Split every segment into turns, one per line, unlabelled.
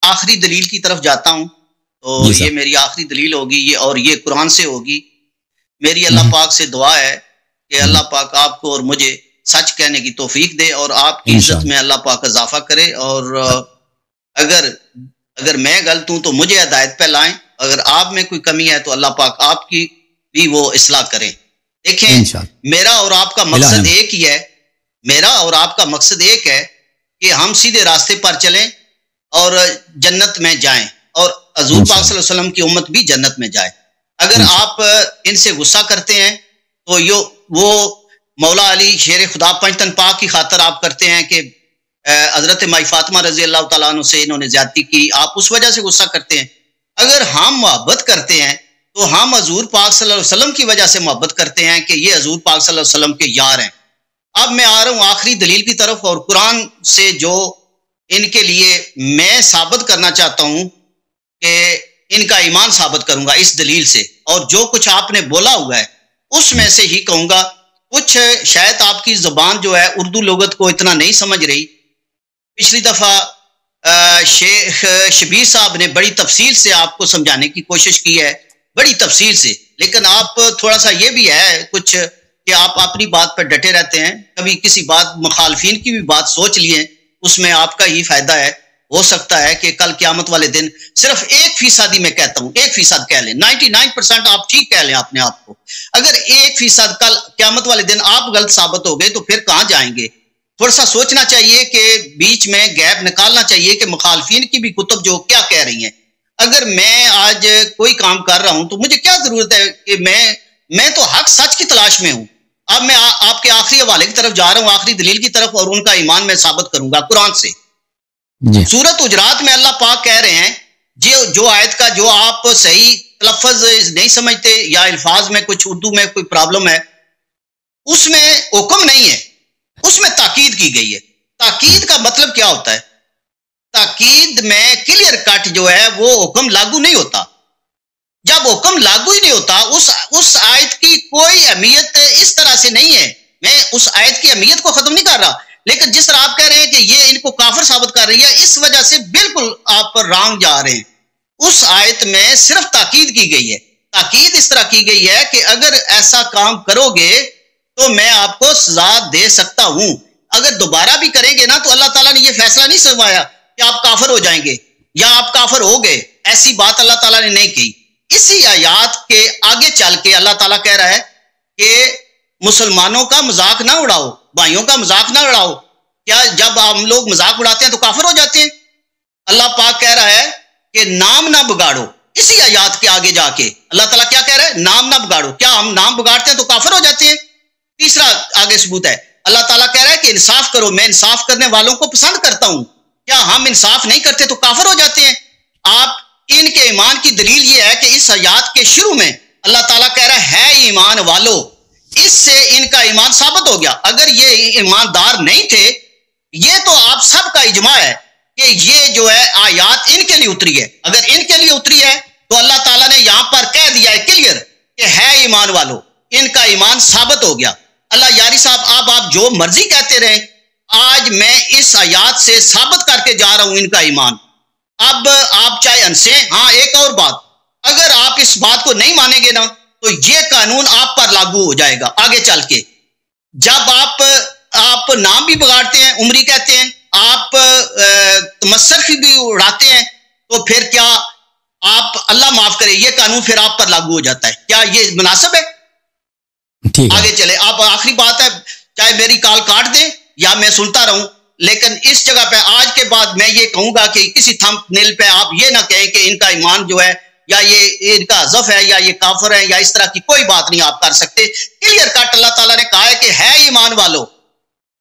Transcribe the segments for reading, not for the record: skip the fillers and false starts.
آخری دلیل کی طرف جاتا ہوں تو یہ میری آخری دلیل ہوگی یہ، اور یہ قرآن سے ہوگی. میری اللہ پاک سے دعا ہے کہ اللہ پاک آپ کو اور مجھے سچ کہنے کی توفیق دے اور آپ کی عزت میں اللہ پاک اضافہ کرے، اور اگر میں غلط ہوں تو مجھے ہدایت پہ لائیں، اگر آپ میں کوئی کمی ہے تو اللہ پاک آپ کی بھی وہ اصلاح کریں. دیکھیں میرا اور آپ کا مقصد ایک ہی ہے، میرا اور آپ کا مقصد ایک ہے کہ ہم سیدھے راستے پر چلیں اور جنت میں جائیں، اور حضور پاک صلی اللہ علیہ وسلم کی امت بھی جنت میں جائے. اگر آپ ان سے غصہ کرتے ہیں تو وہ مولا علی شیر خدا پنجتن پاک کی خاطر آپ کرتے ہیں کہ حضرت مائی فاطمہ رضی اللہ تعالیٰ عنہ سے انہوں نے زیادتی کی، آپ اس وجہ سے غصہ کرتے ہیں. اگر ہم محبت کرتے ہیں تو ہم حضور پاک صلی اللہ علیہ وسلم کی وجہ سے محبت کرتے ہیں کہ یہ حضور پاک صلی اللہ علیہ وسلم کے یار ہیں. اب میں آ رہا ہوں آخری دلیل کی طرف، اور قرآن سے جو ان کے لیے میں ثابت کرنا چاہتا ہوں کہ ان کا ایمان ثابت کروں گا اس دلیل سے، اور جو کچھ آپ نے بولا ہوا ہے اس میں سے ہی کہوں گا. کچھ شاید آپ کی زبان جو ہے اردو لغت کو اتنا نہیں سمجھ رہی. پچھلی دفعہ شیخ شبیر صاحب نے بڑی تفصیل سے آپ کو سمجھانے کی کوشش کی ہے، بڑی تفصیل سے، لیکن آپ تھوڑا سا یہ بھی ہے کچھ کہ آپ اپنی بات پر ڈٹے رہتے ہیں، کبھی کسی بات مخالفین کی بھی بات سوچ لیے، اس میں آپ کا ہی فائدہ ہے. ہو سکتا ہے کہ کل قیامت والے دن صرف 1% ہی میں کہتا ہوں، 1% کہہ لیں، 99% آپ ٹھیک کہہ لیں اپنے آپ کو. اگر 1% کل قیامت والے دن آپ غلط ثابت ہو گئے تو پھر کہاں جائیں گے؟ تھوڑا سا سوچنا چاہیے کہ بیچ میں گیپ نکالنا چاہیے کہ مخالفین کی بھی کتب جو کیا کہہ رہی ہیں. اگر میں آج کوئی کام کر رہا ہوں تو مجھے کیا ضرورت ہے کہ میں تو حق سچ کی تلاش میں ہوں. اب میں آپ کے آخری حوالے کی طرف جا رہا ہوں، آخری دلیل کی طرف، اور ان کا ایمان میں ثابت کروں گا قرآن سے. سورۃ حجرات میں اللہ پاک کہہ رہے ہیں جو آیت کا جو آپ صحیح تلفظ نہیں سمجھتے یا الفاظ میں کچھ اردو میں کوئی پرابلم ہے، اس میں حکم نہیں ہے، اس میں تاکید کی گئی ہے. تاکید کا مطلب کیا ہوتا ہے؟ تاکید میں کلیئر کٹ جو ہے وہ حکم لاگو نہیں ہوتا. جب حکم لاگو ہی نہیں ہوتا اس آیت کی کوئی اہمیت اس طرح سے نہیں ہے. میں اس آیت کی اہمیت کو ختم نہیں کر رہا، لیکن جس طرح آپ کہہ رہے ہیں کہ یہ ان کو کافر ثابت کر رہی ہے، اس وجہ سے بالکل آپ رانگ جا رہے ہیں. اس آیت میں صرف تاکید کی گئی ہے. تاکید اس طرح کی گئی ہے کہ اگر ایسا کام کرو گے تو میں آپ کو سزا دے سکتا ہوں. اگر دوبارہ بھی کریں گے نا تو اللہ تعالیٰ نے یہ فیصلہ نہیں سنوایا کہ آپ کافر ہو جائیں گے یا آپ کافر ہو گئے، ایسی بات اللہ تعالیٰ نے نہیں کی. اسی آیات کے آگے چل کے اللہ تعالیٰ کہہ رہا ہے کہ مسلمانوں کا مذاق نہ اڑاؤ، بھائیوں کا مذاق نہ اڑاؤ. کیا جب ہم لوگ مذاق اڑاتے ہیں تو کافر ہو جاتے ہیں؟ اللہ پاک کہہ رہا ہے کہ نام نہ بگاڑو. اسی آیات کے آگے جا کے اللہ تعالیٰ کیا کہہ رہا ہے؟ نام نہ بگاڑو. کیا ہم نام بگاڑتے ہیں تو کافر ہو جاتے ہیں؟ تیسرا آگے ثبوت ہے، اللہ تعالیٰ کہہ رہا ہے کہ انصاف کرو، میں انصاف کرنے والوں کو پسند کرتا ہوں. کیا ہم انصاف نہیں کرتے تو کافر ہو جاتے ہیں؟ آپ ان کے ایمان کی دلیل یہ ہے کہ اس آیات کے شروع میں اللہ تعالیٰ کہہ رہا ہے ایمان والو، اس سے ان کا ایمان ثابت ہو گیا. اگر یہ ایماندار نہیں تھے، یہ تو آپ سب کا اجماع ہے کہ یہ جو ہے آیات ان کے لیے اتری ہے. اگر ان کے لیے اتری ہے تو اللہ تعالیٰ نے یہاں پر کہہ دیا ہے کلیئر کہ ہے ایمان والو، ان کا ایمان ثابت ہو گیا. اللہ یاری صاحب آپ جو مرضی کہتے رہیں، آج میں اس آیات سے ثابت کر کے جا رہا ہوں ان کا ایمان. اب آپ چاہے ہنسیں. ہاں ایک اور بات، اگر آپ اس بات کو نہیں مانیں گے نا تو یہ قانون آپ پر لاگو ہو جائے گا آگے چل کے. جب آپ نام بھی بگاڑتے ہیں، عمری کہتے ہیں، آپ تمسخ بھی اڑاتے ہیں، تو پھر کیا آپ اللہ معاف کرے یہ قانون پھر آپ پر لاگو ہو جاتا ہے؟ کیا یہ مناسب ہے؟ آگے چلے. آپ آخری بات ہے، چاہے میری کال کاٹ دیں یا میں سنتا رہوں، لیکن اس جگہ پہ آج کے بعد میں یہ کہوں گا کہ کسی تھمب نیل پہ آپ یہ نہ کہیں کہ ان کا ایمان جو ہے یا یہ ان کا حذف ہے یا یہ کافر ہے یا اس طرح کی کوئی بات نہیں آپ کر سکتے. کلیئر کٹ اللہ تعالیٰ نے کہا ہے کہ ہے ایمان والو،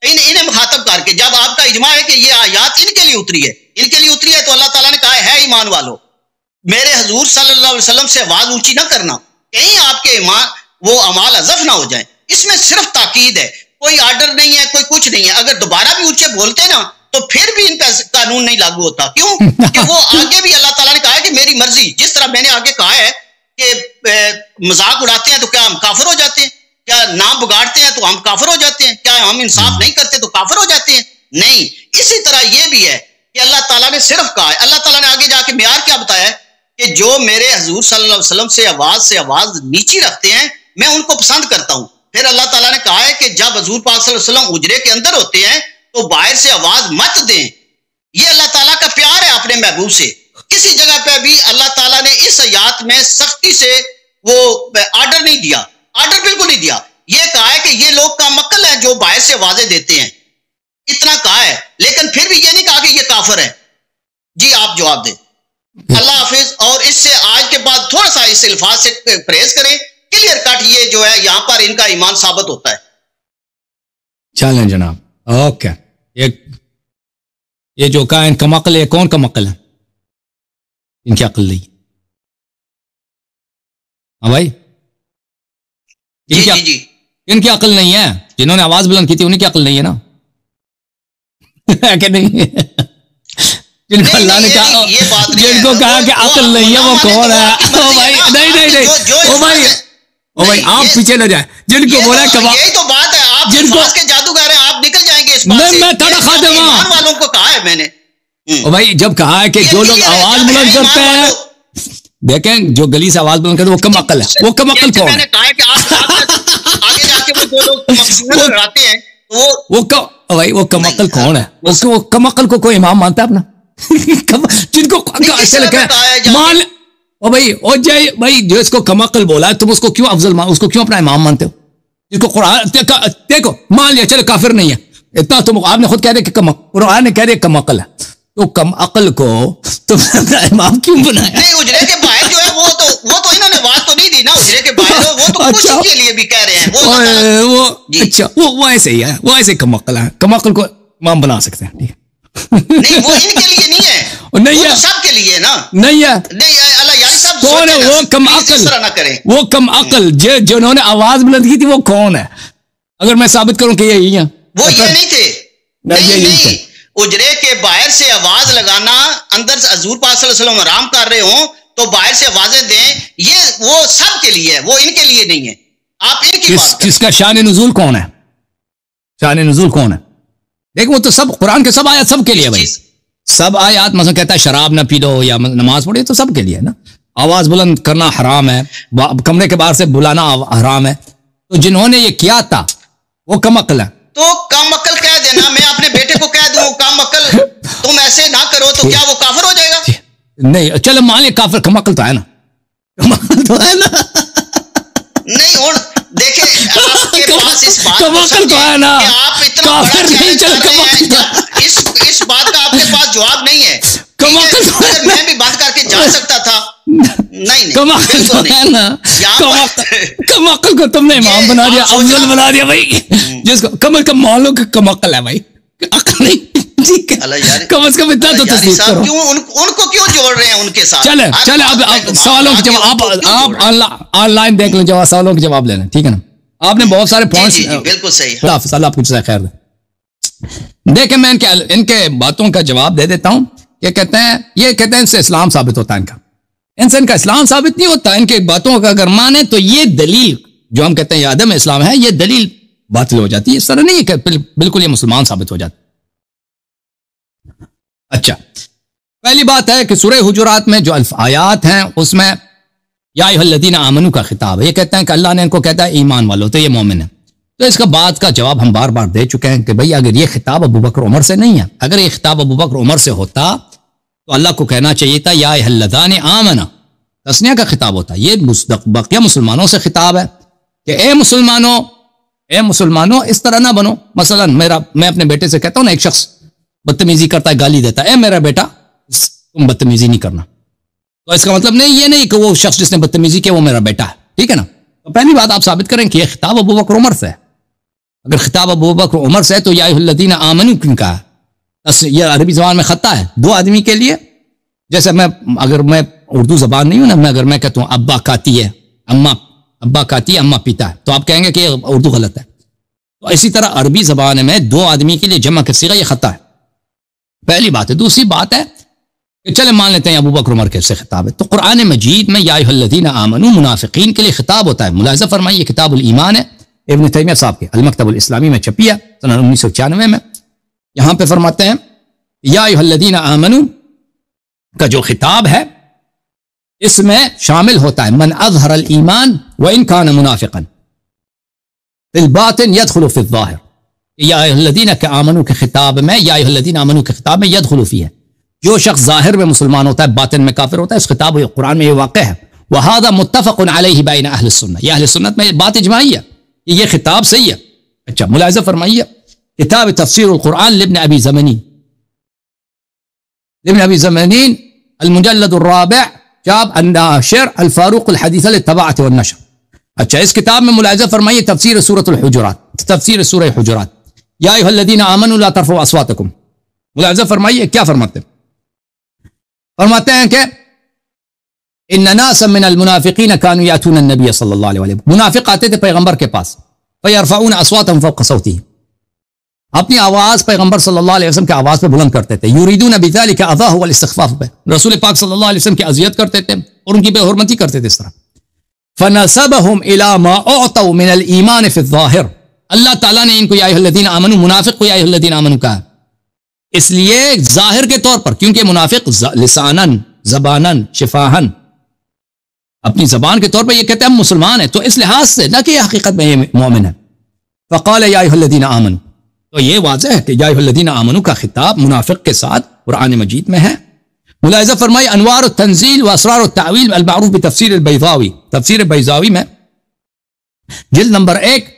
انہیں مخاطب کر کے. جب آپ کا اجماع ہے کہ یہ آیات ان کے لیے اتری ہے تو اللہ تعالیٰ نے کہا ہے ایمان والو. میرے حضور صلی اللہ علیہ وسلم سے آواز اونچی نہ کرنا، کہیں آپ کے ایمان وہ اعمال حذف نہ ہو جائیں. اس میں صرف تاکید ہے، کوئی آرڈر نہیں ہے، کوئی کچھ نہیں ہے. اگر دوبارہ بھی اونچے بولتے نا تو پھر بھی ان پہ قانون نہیں لاگو ہوتا. کیوں؟ کہ وہ آگے بھی اللہ تعالیٰ نے کہا ہے کہ میری مرضی. جس طرح میں نے آگے کہا ہے کہ مذاق اڑاتے ہیں تو کیا ہم کافر ہو جاتے ہیں؟ کیا نام بگاڑتے ہیں تو ہم کافر ہو جاتے ہیں؟ کیا ہم انصاف نہیں کرتے تو کافر ہو جاتے ہیں؟ نہیں. اسی طرح یہ بھی ہے کہ اللہ تعالیٰ نے صرف کہا ہے. اللہ تعالیٰ نے آگے جو میرے حضور صلی اللہ علیہ وسلم سے آواز نیچی رکھتے ہیں میں ان کو پسند کرتا ہوں. پھر اللہ تعالیٰ نے کہا ہے کہ جب حضور پاک صلی اللہ علیہ وسلم اجرے کے اندر ہوتے ہیں تو باہر سے آواز مت دیں. یہ اللہ تعالیٰ کا پیار ہے اپنے محبوب سے. کسی جگہ پہ بھی اللہ تعالیٰ نے اس آیات میں سختی سے وہ آرڈر نہیں دیا, آرڈر بالکل نہیں دیا. یہ کہا ہے کہ یہ لوگ کام عقل ہیں جو باہر سے آوازیں دیتے ہیں, اتنا کہا ہے, لیکن پھر بھی یہ نہیں کہا کہ یہ کافر ہے. جی آپ جواب دیں. اللہ حافظ. اور اس سے آج کے بعد تھوڑا سا اس الفاظ سے پرہیز کریں. کلیئر کٹ یہ جو ہے یہاں پر ان کا ایمان ثابت ہوتا ہے.
چلیں جناب, اوکے. یہ جو کہا ان کم عقل ہے, کون کم عقل ہے؟ ان کی عقل نہیں. ہاں بھائی, ان کی عقل نہیں ہے. جنہوں نے آواز بلند کی تھی انہیں کی عقل نہیں ہے نا, کہ نہیں؟ جن کو اللہ نے کہا, جن کو کہا کہ عقل نہیں ہے وہ کون ہے؟ او بھائی نہیں, او بھائی آپ پیچھے نہ جائیں. جن کو بولا
یہی تو بات ہے, آپ جن کو کے جادوگر ہیں آپ نکل جائیں گے اس بات سے.
میں تھوڑا خادم ہوں,
ایمان والوں کو کہا ہے میں نے.
او بھائی جب کہا ہے کہ جو لوگ آواز بلند کرتے ہیں, دیکھیں جو گلی سے آواز بلند کرتے ہیں وہ کم عقل ہے. وہ کم عقل کون ہے؟
میں نے کہا ہے کہ آپ آگے جا کے وہ جو لوگ مقصود لگاتے ہیں
وہ کم عقل کون ہے؟ وہ کم عقل کو کوئی امام مانتا ہے اپنا؟ جن کو ایسے لگا مان او بھائی جو اس کو کم عقل بولا ہے تم اس کو کیوں افضل اس کو کیوں اپنا امام مانتے ہو؟ جس کو قرآن دیکھو مان لیا چلے کافر نہیں ہے اتنا, تم آپ نے خود کہہ رہے کہ قرآن نے کہہ رہے کم عقل ہے, تو کم عقل کو تم نے اپنا امام کیوں بنایا؟
نہیں اجرے کے باہر جو ہے وہ تو انہوں نے بات تو نہیں دی نا. اجرے کے باہر وہ تو کچھ کے لیے بھی کہہ رہے ہیں وہ
اچھا وہ ایسے ہی ہے, وہ ایسے کم عقل ہے. کم عقل کو امام بنا سکتے ہیں.
نہیں وہ ان کے لیے نہیں ہے,
نہیں ہے,
سب کے لیے نا.
نہیں ہے,
نہیں اللہ یعنی سب
کون ہے وہ کم عقل؟
نہ کریں.
وہ کم عقل جنہوں نے آواز بلند کی تھی وہ کون ہے؟ اگر میں ثابت کروں کہ یہی ہے.
وہ یہ نہیں تھے. نہیں اجرے کے باہر سے آواز لگانا, اندر سے حضور پاک صلی اللہ علیہ وسلم آرام کر رہے ہوں تو باہر سے آوازیں دیں, یہ وہ سب کے لیے ہے, وہ ان کے لیے نہیں ہے. آپ ان کی بات
کس کا شان نزول کون ہے؟ شان نزول کون ہے؟ دیکھ وہ تو سب قرآن کے سب آیات سب کے لیے بھائی. سب آیات مثلا کہتا ہے شراب نہ پی لو یا نماز پڑھو, تو سب کے لیے نا. آواز بلند کرنا حرام ہے, کمرے کے باہر سے بلانا حرام ہے. تو جنہوں نے یہ کیا تھا وہ کم عقل ہے.
تو کم عقل کہہ دینا, میں اپنے بیٹے کو کہہ دوں کم عقل تم ایسے نہ کرو تو کیا وہ کافر ہو جائے گا؟
نہیں چلو مان لے کافر, کم عقل تو ہے نا, کم عقل تو ہے نا.
نہیں اور دیکھیں آپ کے پاس اس بات
کم عقل تو ہے نا,
آپ اتنا بڑا چیلنج کر رہے ہیں, اس بات کا آپ کے پاس جواب نہیں ہے.
کم عقل
میں بھی بند کر کے جا سکتا تھا. نہیں
کم عقل تو ہے نا, کم عقل کو تم نے امام بنا دیا, افضل بنا دیا بھائی. جس کو کم از کم مان لو کہ کم عقل ہے بھائی, عقل نہیں. کم از کم اتنا تو تصدیق کرو.
ان کو کیوں جوڑ رہے ہیں ان کے ساتھ؟
چلے اب سوالوں کے جواب آپ آن لائن دیکھ لیں, جواب سوالوں کے جواب لے لیں, ٹھیک ہے نا. آپ نے بہت سارے پوائنٹس,
بالکل صحیح.
اللہ آپ کو جزائے خیر دے. دیکھیں میں ان کے باتوں کا جواب دے دیتا ہوں. یہ کہتے ہیں ان سے اسلام ثابت ہوتا ہے, ان کا اسلام ثابت نہیں ہوتا. ان کے باتوں کا اگر مانے تو یہ دلیل جو ہم کہتے ہیں یہ عدم اسلام ہے, یہ دلیل باطل ہو جاتی ہے. اس طرح نہیں ہے کہ بالکل یہ مسلمان ثابت ہو جاتا. اچھا, پہلی بات ہے کہ سورہ حجرات میں جو آیات ہیں اس میں یا ایھا الذین آمنوا کا خطاب ہے. یہ کہتے ہیں کہ اللہ نے ان کو کہتا ہے ایمان والو, تو یہ مومن ہے. تو اس کا بات کا جواب ہم بار بار دے چکے ہیں کہ بھئی اگر یہ خطاب ابو بکر عمر سے نہیں ہے, اگر یہ خطاب ابو بکر عمر سے ہوتا تو اللہ کو کہنا چاہیے تھا یا ایھا الذین آمنوا, تسنیہ کا خطاب ہوتا. یہ بقیہ مسلمانوں سے خطاب ہے کہ اے مسلمانوں اس طرح نہ بنو. مثلا میں اپنے بیٹے سے کہتا ہوں نا, ایک شخص بدتمیزی کرتا ہے, گالی دیتا ہے, اے میرا بیٹا تم بدتمیزی نہیں کرنا. تو اس کا مطلب نہیں یہ نہیں کہ وہ شخص جس نے بدتمیزی کیا وہ میرا بیٹا ہے, ٹھیک ہے نا. تو پہلی بات آپ ثابت کریں کہ یہ خطاب ابو بکر عمر سے ہے. اگر خطاب ابو بکر عمر سے ہے تو یا ایھا الذین آمنوا کیوں کہا ہے؟ یہ عربی زبان میں خطا ہے دو آدمی کے لیے. جیسے اگر میں اردو زبان نہیں ہوں نا, اگر میں کہتا ہوں ابا کاتی ہے, ابا کاتی ہے, اماں پیتا ہے, تو آپ کہیں گے کہ یہ اردو غلط ہے. تو اسی طرح عربی زبان میں دو آدمی کے لیے جمع کا صیغہ یہ خطا ہے. پہلی بات ہے. دوسری بات ہے کہ چلے مان لیتے ہیں ابو بکر عمر کے سے خطاب ہے, تو قرآن مجید میں یا ایھا الذین آمنوا منافقین کے لیے خطاب ہوتا ہے. ملاحظہ فرمائیے, یہ کتاب الایمان ہے ابن تیمیہ صاحب کے, المکتب الاسلامی میں چھپی ہے سنہ 1996 میں. یہاں پہ فرماتے ہیں یا ایھا الذین آمنوا کا جو خطاب ہے اس میں شامل ہوتا ہے من اظہر الایمان وان کان منافقا فی الباطن يدخل فی الظاہر. یا ایھا الذین آمنوا کے خطاب میں یا ایھا الذین آمنوا کے خطاب میں يدخل فی ہے. جو شخص ظاہر میں مسلمان ہوتا ہے باطن میں کافر ہوتا ہے. اس خطاب قرآن میں یہ واقع ہے. وہذا متفق علیہ بین اہل السنہ. یہ اہل سنت میں بات اجماعی ہے کہ یہ خطاب صحیح ہے. اچھا ملاحظہ فرمائیے کتاب تفسیر القرآن لابن ابی زمنین المجلد الرابع جاب الناشر الفاروق الحدیث للطباعة والنشر. اچھا اس کتاب میں ملاحظہ فرمائیے تفسیر سورۃ الحجرات, تفسیر سورہ حجرات, یا ایھا الذین آمنوا لا ترفعوا اصواتکم. ملاحظہ فرمائیے کیا فرماتے ہیں؟ فرماتے ہیں کہ ان ناسا من المنافقین كانوا یاتون النبی صلی اللہ علیہ وسلم. منافق آتے تھے پیغمبر کے پاس فیرفعون اصواتهم فوق صوته, اپنی آواز پیغمبر صلی اللہ علیہ وسلم کی آواز پہ بلند کرتے تھے. یریدون بذلک اذاه والاستخفاف به, رسول پاک صلی اللہ علیہ وسلم کی اذیت کرتے تھے اور ان کی بے حرمتی کرتے تھے اس طرح. فنسبهم الى ما اعطوا من الايمان في الظاهر. اللہ تعالیٰ نے ان کو یا ایھا الذین آمنوا, منافق کو یا ایھا الذین آمنوا کہا اس لیے ظاہر کے طور پر, کیونکہ منافق لسانن زبانن شفاہن اپنی زبان کے طور پر یہ کہتے ہیں ہم مسلمان ہیں, تو اس لحاظ سے نہ کہ یہ حقیقت میں یہ مومن ہے. فقال یا ایھا الذین آمنوا, تو یہ واضح ہے کہ یا ایھا الذین آمنوا کا خطاب منافق کے ساتھ قرآن مجید میں ہے. ملاحظہ فرمائی انوار التنزیل و اسرار التعویل المعروف بتفسیر البیضاوی, تفسیر بیضاوی میں جلد نمبر 1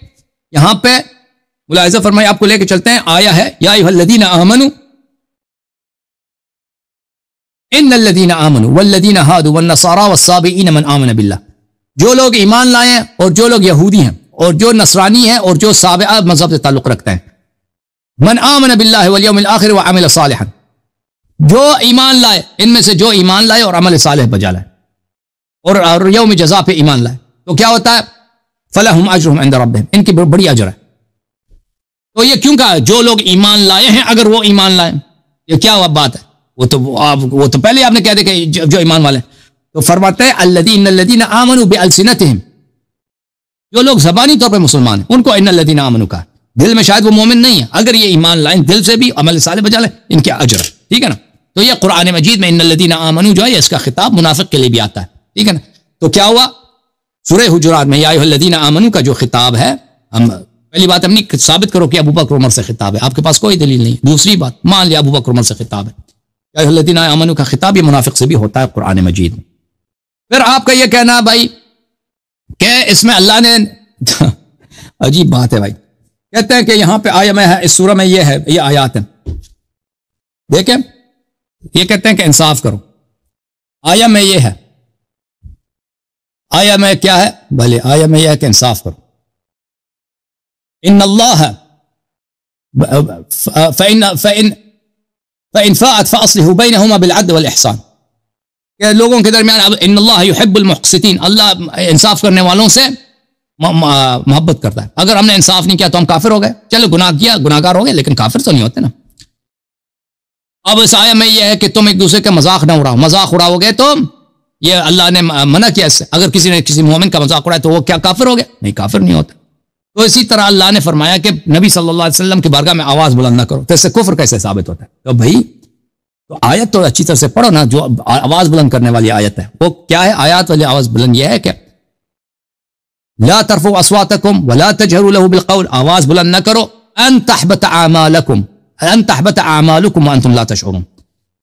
یہاں پہ ملاحظہ فرمائی آپ کو لے کے چلتے ہیں. آیا ہے یا ایھا الذین آمنوا ان الذین آمنوا والذین ہادوا والنصارى والصابئین من آمن باللہ. جو لوگ ایمان لائے ہیں اور جو لوگ یہودی ہیں اور جو نصرانی ہیں اور جو صابئہ مذہب سے تعلق رکھتے ہیں, من آمن باللہ والیوم الآخر وعمل صالحا, جو ایمان لائے ان میں سے جو ایمان لائے اور عمل صالح بجا لائے اور یوم جزا پہ ایمان لائے, تو کیا ہوتا ہے فلہم اجرہم عند ربہم, ان کی بڑی اجر ہے. تو یہ کیوں کہا جو لوگ ایمان لائے ہیں اگر وہ ایمان لائیں, یہ کیا بات ہے؟ وہ تو پہلے آپ نے کہہ دیا کہ جو ایمان والے ہیں. تو فرماتے ہیں الذین آمنوا بألسنتہم, جو لوگ زبانی طور پہ مسلمان ہیں ان کو ان الذین آمنوا کہا, دل میں شاید وہ مومن نہیں ہے, اگر یہ ایمان لائیں دل سے بھی عمل صالح بجا لیں ان کے اجر, ٹھیک ہے نا. تو یہ قرآن مجید میں ان الذین آمنوا جو ہے اس کا خطاب منافق کے لیے بھی آتا ہے, ٹھیک ہے نا. تو کیا ہوا سورہ حجرات میں یا ایھا الذین آمنوا کا جو خطاب ہے, ہم پہلی بات ہم نہیں ثابت کرو کہ ابو بکر عمر سے خطاب ہے, آپ کے پاس کوئی دلیل نہیں. دوسری بات مان لیا ابو بکر عمر سے خطاب ہے, یا ایھا الذین آمنوا کا خطاب یہ منافق سے بھی ہوتا ہے قرآن مجید میں. پھر آپ کا یہ کہنا بھائی کہ اس میں اللہ نے عجیب بات ہے بھائی, کہتے ہیں کہ یہاں پہ آیا میں ہے اس سورہ میں یہ ہے, یہ آیات ہیں دیکھیں, یہ کہتے ہیں کہ انصاف کرو. آیا میں یہ ہے, آیا میں کیا ہے, بھلے آیا میں یہ ہے کہ انصاف کرو. ان اللہ فإن فاءت فأصلحوا بينهما بالعدل والإحسان, کہ لوگوں کے درمیان ان اللہ يحب المقسطین, اللہ انصاف کرنے والوں سے محبت کرتا ہے. اگر ہم نے انصاف نہیں کیا تو ہم کافر ہو گئے, چلو گناہ کیا گناہگار ہو گئے لیکن کافر تو نہیں ہوتے نا. اب اس آیہ میں یہ ہے کہ تم ایک دوسرے کا مذاق نہ اڑاؤ, مذاق اڑاؤ گے تو یہ اللہ نے منع کیا اس سے. اگر کسی نے کسی مومن کا مذاق اڑایا تو وہ کیا کافر ہو گیا؟ نہیں, کافر نہیں ہوتا. تو اسی طرح اللہ نے فرمایا کہ نبی صلی اللہ علیہ وسلم کی بارگاہ میں آواز بلند نہ کرو, تو اس سے کفر کیسے ثابت ہوتا ہے؟ تو بھائی تو آیت تو اچھی طرح سے پڑھو نا, جو آواز بلند کرنے والی آیت ہے وہ کیا ہے؟ آیات والی آواز بلند یہ ہے کہ لا ترفعوا اصواتکم ولا تجهروا له بالقول, آواز بلند نہ کرو, ان تحبط اعمالکم وانتم لا تشعرون,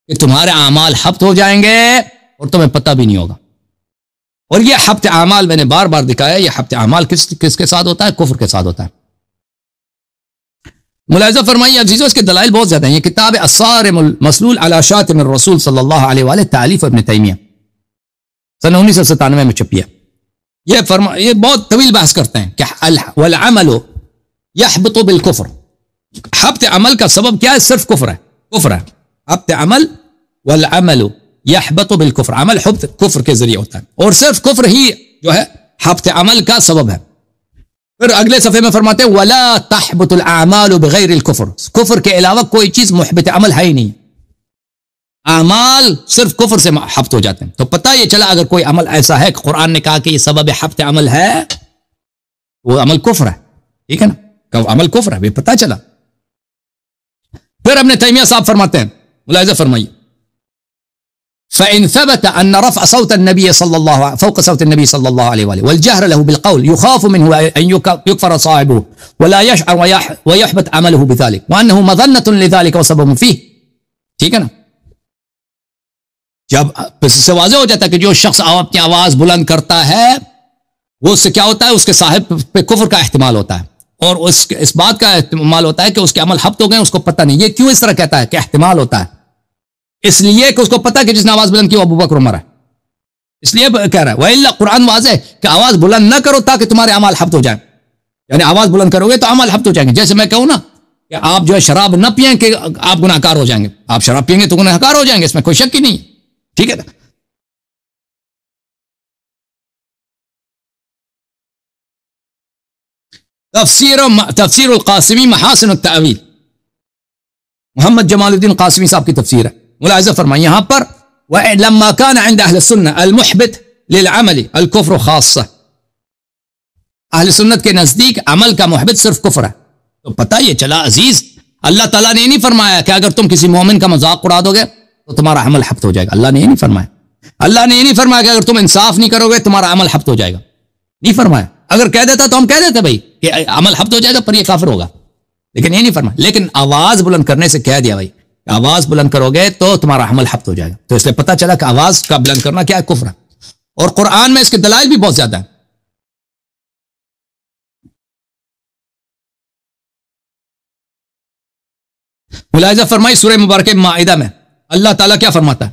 کہ تمہارے اعمال حبط ہو جائیں گے اور تمہیں پتہ بھی نہیں ہوگا. اور یہ حبط اعمال میں نے بار بار دکھایا, یہ حبط اعمال کس کے ساتھ ہوتا ہے؟ کفر کے ساتھ ہوتا ہے. ملاحظہ فرمائیے عزیزو, اس کے دلائل بہت زیادہ ہیں. یہ کتاب الصارم المسلول علی شاتم الرسول صلی اللہ علیہ وآلہ, تالیف ابن تیمیہ, سن 1997 میں چھپی ہے. یہ بہت طویل بحث کرتے ہیں کہ والعمل يحبط بالکفر, حبط عمل کا سبب کیا ہے؟ صرف کفر ہے. حبط عمل والعمل يحبط بالکفر, عمل حبط کفر کے ذریعے ہوتا ہے اور صرف کفر ہی جو ہے حبط عمل کا سبب ہے. پھر اگلے صفحے میں فرماتے ہیں ولا تحبط الاعمال بغیر الکفر, کفر کے علاوہ کوئی چیز محبط عمل ہے ہی نہیں, اعمال صرف کفر سے حبط ہو جاتے ہیں. تو پتہ یہ چلا اگر کوئی عمل ایسا ہے کہ قرآن نے کہا کہ یہ سبب حبط عمل ہے, وہ عمل کفر ہے, ٹھیک ہے نا, کہ عمل کفر ہے, یہ پتہ چلا. پھر ابن تیمیہ صاحب فرماتے ہیں, ملاحظہ فرمائیے, فإن ثبت أن رفع صوت النبي صلى الله فوق صوت النبي صلى الله عليه وآله والجهر له بالقول يخاف منه أن يكفر صاحبه ولا يشعر ويحبط عمله بذلك وأنه مظنة لذلك وسبب فيه. ٹھیک ہے نا؟ جب اس سے واضح ہو جاتا ہے کہ جو شخص اپنی آواز بلند کرتا ہے وہ اس سے کیا ہوتا ہے، اس کے صاحب پہ کفر کا احتمال ہوتا ہے، اور اس بات کا احتمال ہوتا ہے کہ اس کے عمل حبط ہو گئے، اس کو پتہ نہیں. یہ کیوں اس طرح کہتا ہے کہ احتمال ہوتا ہے؟ اس لیے کہ اس کو پتہ ہے کہ جس نے آواز بلند کی وہ ابو بکر عمر ہے، اس لیے کہہ رہا ہے. وَإِلَّا قرآن واضح ہے کہ آواز بلند نہ کرو تاکہ تمہارے اعمال حبط ہو جائیں. یعنی آواز بلند کرو گے تو اعمال حبط ہو جائیں گے. جیسے میں کہوں نا کہ آپ جو ہے شراب نہ پئیں کہ آپ گناہ گار ہو جائیں گے. آپ شراب پئیں گے تو گناہ گار ہو جائیں گے، اس میں کوئی شک ہی نہیں. ٹھیک ہے نا؟ تفسیر القاسمی محاسن التأویل، محمد جمال الدین قاسمی صاحب کی تفسیر ہے. ملاحظہ فرمائیں یہاں پر وَلَمَّا كَانَ عِنْدَ أَهْلِ السُنَّةِ الْمُحْبِطُ لِلْعَمَلِ الْكُفْرُ خَاصَّةً. اہل سنت کے نزدیک عمل کا محبط صرف کفر ہے. تو پتہ یہ چلا عزیز، اللہ تعالیٰ نے یہ نہیں فرمایا کہ اگر تم کسی مومن کا مذاق اڑا دو گے تو تمہارا عمل حبط ہو جائے گا. اللہ نے یہ نہیں فرمایا. اللہ نے یہ نہیں فرمایا کہ اگر تم انصاف نہیں کرو گے تمہارا عمل حبط ہو جائے گا. نہیں فرمایا. اگر کہہ دیتا تو ہم کہہ دیتے بھائی کہ عمل حبط ہو جائے گا پر یہ کافر ہوگا، لیکن یہ نہیں فرمایا. لیکن آواز بلند کرنے سے کہہ دیا بھائی آواز بلند کرو گے تو تمہارا عمل حبط ہو جائے گا. تو اس لیے پتہ چلا کہ آواز کا بلند کرنا کیا ہے، کفر ہے. اور قرآن میں اس کے دلائل بھی بہت زیادہ ہیں. ملاحظہ فرمائی سورہ مبارکہ مائدہ میں اللہ تعالیٰ کیا فرماتا ہے؟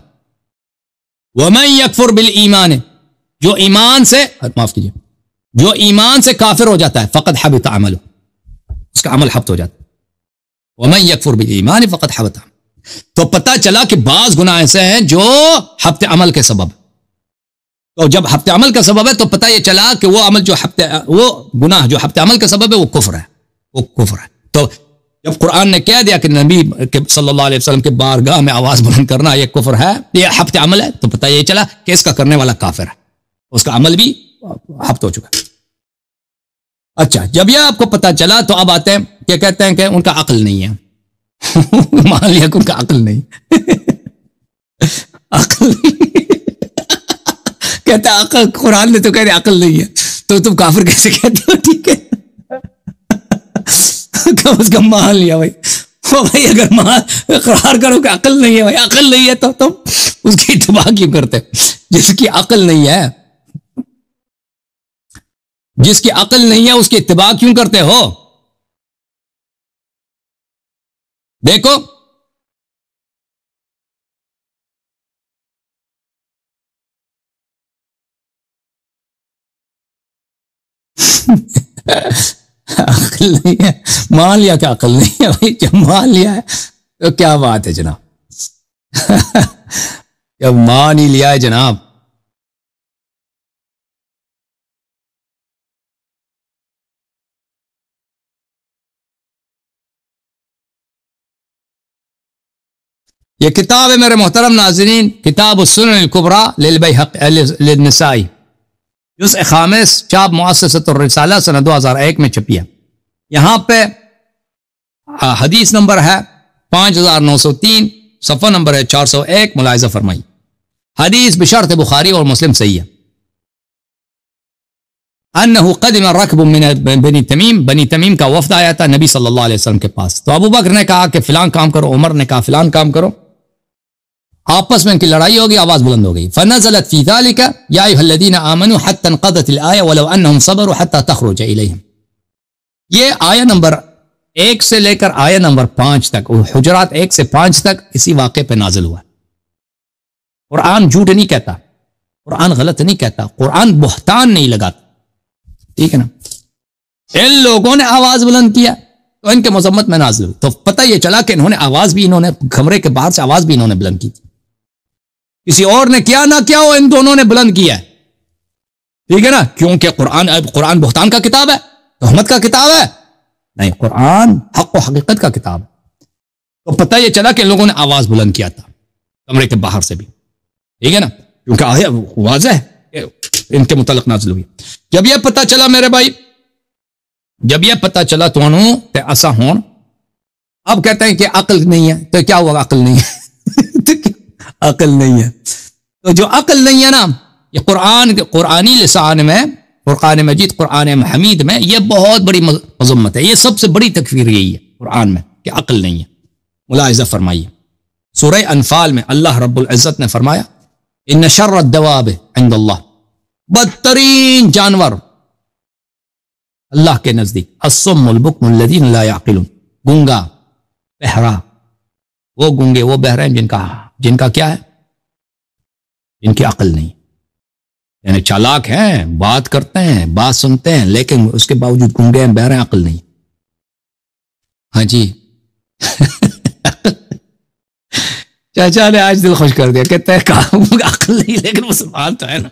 وَمَن يَكْفُرْ بِالْإِيمَانِ، جو ایمان سے معاف کیجئے جو ایمان سے کافر ہو جاتا ہے فقد حبط عملہ، اس کا عمل حبط ہو جاتا ہے. وَمَن يَكْفُرْ بِالْإِيمَانِ فقد حبط عملہ. تو پتہ چلا کہ بعض گناہ ایسے ہیں جو حبط عمل کے سبب. تو جب حبط عمل کا سبب ہے تو پتہ یہ چلا کہ وہ عمل وہ گناہ جو حبط عمل کا سبب ہے وہ کفر ہے، وہ کفر ہے. تو جب قرآن نے کہہ دیا کہ نبی صلی اللہ علیہ وسلم کے بارگاہ میں آواز بلند کرنا یہ کفر ہے، یہ حبط عمل ہے، تو پتہ یہ چلا کہ اس کا کرنے والا کافر ہے، اس کا عمل بھی حبط ہو چکا. اچھا جب یہ آپ کو پتہ چلا تو اب آتے ہیں کہ کہتے ہیں کہ ان کا عقل نہیں ہے. مان لیا کہ ان کا عقل نہیں عقل کہتا ہے عقل، قرآن نے تو کہہ رہے عقل نہیں ہے تو تم کافر کیسے کہتے ہو؟ ٹھیک ہے کم از کم مان لیا بھائی. بھائی اگر اقرار کرو کہ عقل نہیں ہے، بھائی عقل نہیں ہے تو تم اس کی اتباع کیوں کرتے؟ جس کی عقل نہیں ہے، جس کی عقل نہیں ہے اس کی اتباع کیوں کرتے ہو؟ دیکھو عقل نہیں ہے، مان لیا کہ عقل نہیں ہے. بھائی جب مان لیا ہے تو کیا بات ہے جناب جب مان ہی لیا ہے جناب. یہ کتاب ہے میرے محترم ناظرین، کتاب السنن الکبری للنسائی، جزء خامس، چاپ مؤسسۃ الرسالہ سنہ 2001 میں چھپی ہے. یہاں پہ حدیث نمبر ہے 5903، صفحہ نمبر ہے 401. ملاحظہ فرمائی حدیث بشرط بخاری اور مسلم صحیح ہے. انہ قدم رکب من بنی تمیم، بنی تمیم کا وفد آیا تھا نبی صلی اللہ علیہ وسلم کے پاس. تو ابو بکر نے کہا کہ فلان کام کرو، عمر نے کہا فلان کام کرو. آپس میں ان کی لڑائی ہوگی، آواز بلند ہو گئی. فنزلت فی ذلک یا ایھا الذین آمنوا حتی انقضت الآیہ ولو انہم صبروا حتی تخرج الیہم. یہ آیہ نمبر 1 سے لے کر آیہ نمبر 5 تک، حجرات 1 سے 5 تک اسی واقعے پہ نازل ہوا. قرآن جھوٹ نہیں کہتا، قرآن غلط نہیں کہتا، قرآن بہتان نہیں لگاتا. ٹھیک ہے نا؟ ان لوگوں نے آواز بلند کیا تو ان کے مذمت میں نازل ہوئی. تو پتہ یہ چلا کہ انہوں نے آواز بھی، انہوں نے کمرے کے باہر سے آواز بھی انہوں نے بلند کی تھی. کسی اور نے کیا نہ کیا ہو، ان دونوں نے بلند کیا ہے. ٹھیک ہے نا؟ کیونکہ قرآن بہتان کا کتاب ہے، تہمت کا کتاب ہے نہیں، قرآن حق و حقیقت کا کتاب ہے. تو پتہ یہ چلا کہ ان لوگوں نے آواز بلند کیا تھا کمرے کے باہر سے بھی. ٹھیک ہے نا؟ کیونکہ آیا واضح ہے ان کے متعلق نازل ہوئی. جب یہ پتہ چلا میرے بھائی، جب یہ پتہ چلا تو انہوں تے ایسا ہون، اب کہتے ہیں کہ عقل نہیں ہے. تو کیا ہوا؟ عقل نہیں ہے عقل نہیں ہے. تو جو عقل نہیں ہے نا، یہ قرآنی لسان میں، قرآن مجید، قرآن حمید میں یہ بہت بڑی مذمت ہے، یہ سب سے بڑی تکفیر یہی ہے قرآن میں کہ عقل نہیں ہے۔ ملاحظہ فرمائیے سورہ انفال میں اللہ رب العزت نے فرمایا ان شر الدواب عند اللہ، بدترین جانور اللہ کے نزدیک الصم البکم الذین لا یعقلون، گونگا، بہرا، وہ گونگے وہ بہرے ہیں جن کا کیا ہے، جن کی عقل نہیں، یعنی چالاک ہیں، بات کرتے ہیں، بات سنتے ہیں، لیکن اس کے باوجود گونگے ہیں، بہرے ہیں، عقل نہیں۔ ہاں جی چاچا نے آج دل خوش کر دیا، کہتے ہیں عقل نہیں لیکن مسلمان تو ہے نا۔